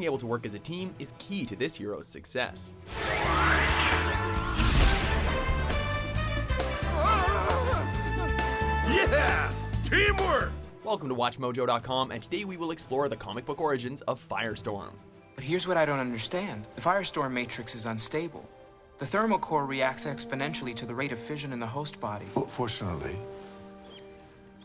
able to work as a team is key to this hero's success. Yeah! Teamwork! Welcome to WatchMojo.com, and today we will explore the comic book origins of Firestorm. But here's what I don't understand. The Firestorm matrix is unstable. The thermal core reacts exponentially to the rate of fission in the host body. Well, fortunately,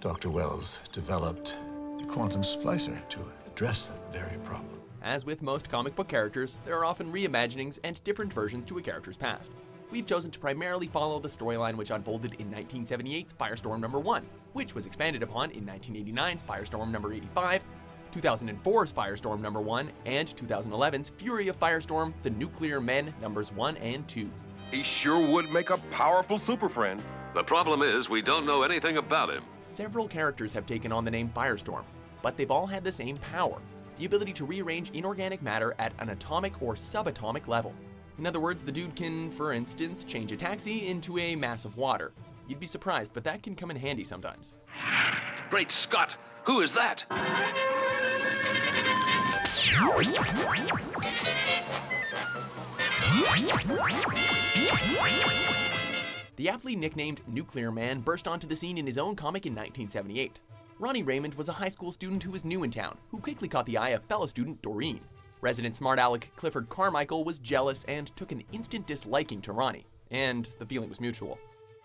Dr. Wells developed a quantum splicer to address that very problem. As with most comic book characters, there are often reimaginings and different versions to a character's past. We've chosen to primarily follow the storyline which unfolded in 1978's Firestorm number 1, which was expanded upon in 1989's Firestorm number 85, 2004's Firestorm number 1, and 2011's Fury of Firestorm: The Nuclear Men numbers 1 and 2. He sure would make a powerful super friend. The problem is we don't know anything about him. Several characters have taken on the name Firestorm, but they've all had the same power: the ability to rearrange inorganic matter at an atomic or subatomic level. In other words, the dude can, for instance, change a taxi into a mass of water. You'd be surprised, but that can come in handy sometimes. Great Scott! Who is that? The aptly nicknamed Nuclear Man burst onto the scene in his own comic in 1978. Ronnie Raymond was a high school student who was new in town, who quickly caught the eye of fellow student Doreen. Resident smart aleck Clifford Carmichael was jealous and took an instant disliking to Ronnie, and the feeling was mutual.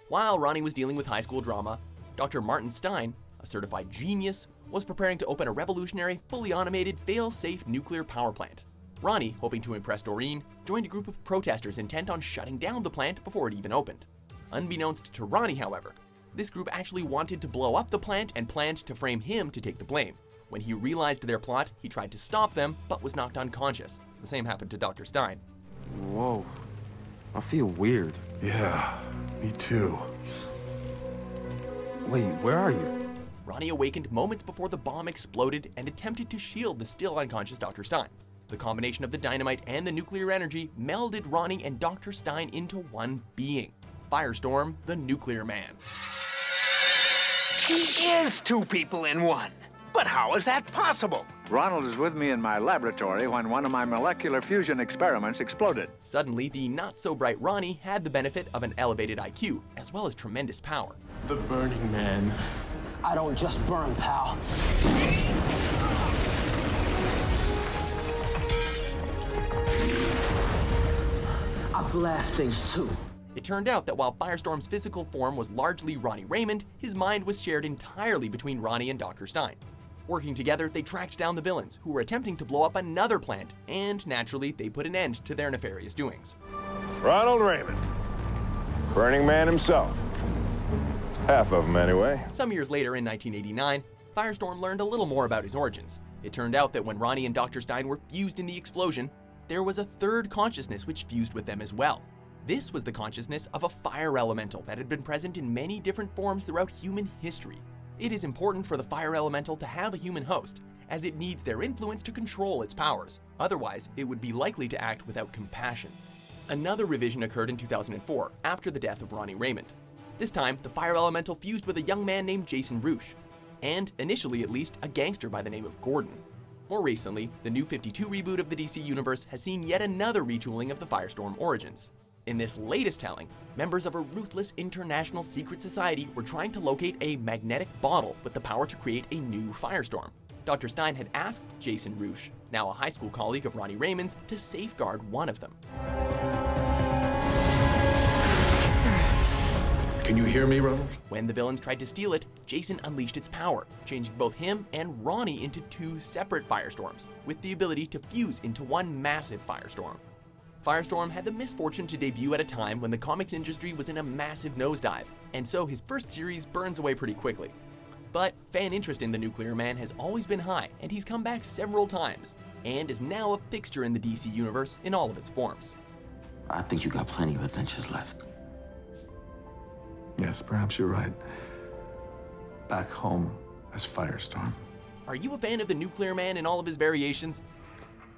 While Ronnie was dealing with high school drama, Dr. Martin Stein, a certified genius, was preparing to open a revolutionary, fully automated, fail-safe nuclear power plant. Ronnie, hoping to impress Doreen, joined a group of protesters intent on shutting down the plant before it even opened. Unbeknownst to Ronnie, however, this group actually wanted to blow up the plant and planned to frame him to take the blame. When he realized their plot, he tried to stop them, but was knocked unconscious. The same happened to Dr. Stein. Whoa. I feel weird. Yeah, me too. Wait, where are you? Ronnie awakened moments before the bomb exploded and attempted to shield the still unconscious Dr. Stein. The combination of the dynamite and the nuclear energy melded Ronnie and Dr. Stein into one being: Firestorm, the Nuclear Man. He is two people in one. But how is that possible? Ronald is with me in my laboratory when one of my molecular fusion experiments exploded. Suddenly, the not-so-bright Ronnie had the benefit of an elevated IQ, as well as tremendous power. The Burning Man. I don't just burn, pal. I blast things too. It turned out that while Firestorm's physical form was largely Ronnie Raymond, his mind was shared entirely between Ronnie and Dr. Stein. Working together, they tracked down the villains, who were attempting to blow up another plant, and naturally, they put an end to their nefarious doings. Ronald Raymond. Burning Man himself. Half of him, anyway. Some years later, in 1989, Firestorm learned a little more about his origins. It turned out that when Ronnie and Dr. Stein were fused in the explosion, there was a third consciousness which fused with them as well. This was the consciousness of a fire elemental that had been present in many different forms throughout human history. It is important for the fire elemental to have a human host, as it needs their influence to control its powers. Otherwise, it would be likely to act without compassion. Another revision occurred in 2004, after the death of Ronnie Raymond. This time, the fire elemental fused with a young man named Jason Roosh, and, initially at least, a gangster by the name of Gordon. More recently, the New 52 reboot of the DC Universe has seen yet another retooling of the Firestorm origins. In this latest telling, members of a ruthless international secret society were trying to locate a magnetic bottle with the power to create a new Firestorm. Dr. Stein had asked Jason Roosh, now a high school colleague of Ronnie Raymond's, to safeguard one of them. Can you hear me, Ronald? When the villains tried to steal it, Jason unleashed its power, changing both him and Ronnie into two separate Firestorms, with the ability to fuse into one massive Firestorm. Firestorm had the misfortune to debut at a time when the comics industry was in a massive nosedive, and so his first series burns away pretty quickly. But fan interest in the Nuclear Man has always been high, and he's come back several times, and is now a fixture in the DC Universe in all of its forms. I think you got plenty of adventures left. Yes, perhaps you're right. Back home as Firestorm. Are you a fan of the Nuclear Man in all of his variations?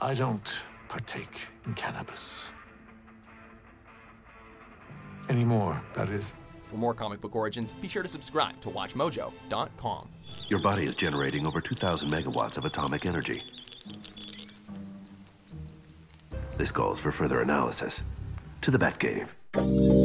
I don't partake in cannabis. Anymore, that is. For more comic book origins, be sure to subscribe to WatchMojo.com. Your body is generating over 2,000 megawatts of atomic energy. This calls for further analysis. To the Batcave.